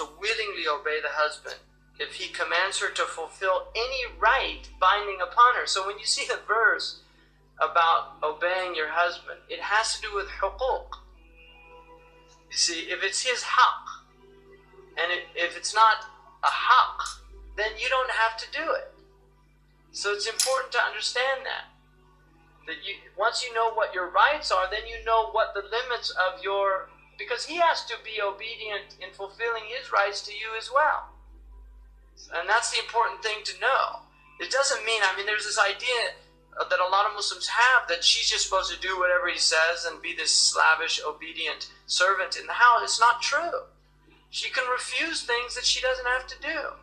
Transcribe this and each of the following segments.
to willingly obey the husband if he commands her to fulfill any right binding upon her. So when you see the verse about obeying your husband, it has to do with huquq. You see, if it's his haqq, and if it's not a haqq, then you don't have to do it. So it's important to understand that once you know what your rights are, then you know what the limits of your, because he has to be obedient in fulfilling his rights to you as well. And that's the important thing to know. It doesn't mean, there's this idea that a lot of Muslims have that she's just supposed to do whatever he says and be this slavish, obedient servant in the house. It's not true. She can refuse things that she doesn't have to do.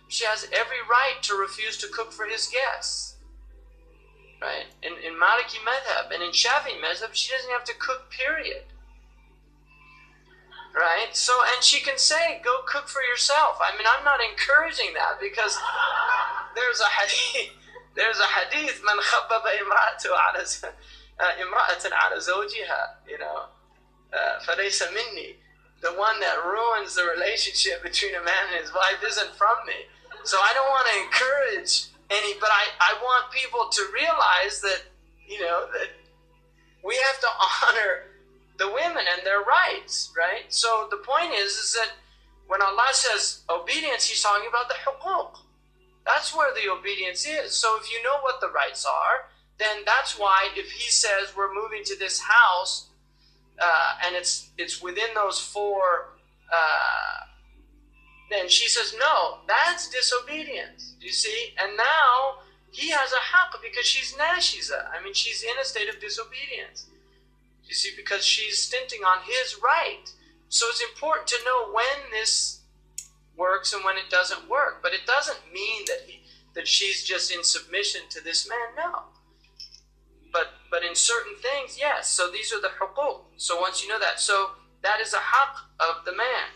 She has every right to refuse to cook for his guests. Right? In Maliki madhab and in Shafi madhab, she doesn't have to cook, period. Right? So, and she can say, go cook for yourself. I'm not encouraging that, because there's a hadith, man khabbaba imra'atan ala zawjiha, falaysa minni. The one that ruins the relationship between a man and his wife isn't from me. So I don't want to encourage any, but I want people to realize that, that we have to honor the women and their rights, right? So the point is that when Allah says obedience, He's talking about the huquq. That's where the obedience is. So if you know what the rights are, then that's why if He says we're moving to this house, and it's within those four, then she says, no, that's disobedience. Do you see? And now he has a haqq because she's nashiza. She's in a state of disobedience. You see, because she's stinting on his right. So it's important to know when this works and when it doesn't work. But it doesn't mean that she's just in submission to this man. No. But in certain things, yes. So these are the huquq. So once you know that, so that is a haqq of the man.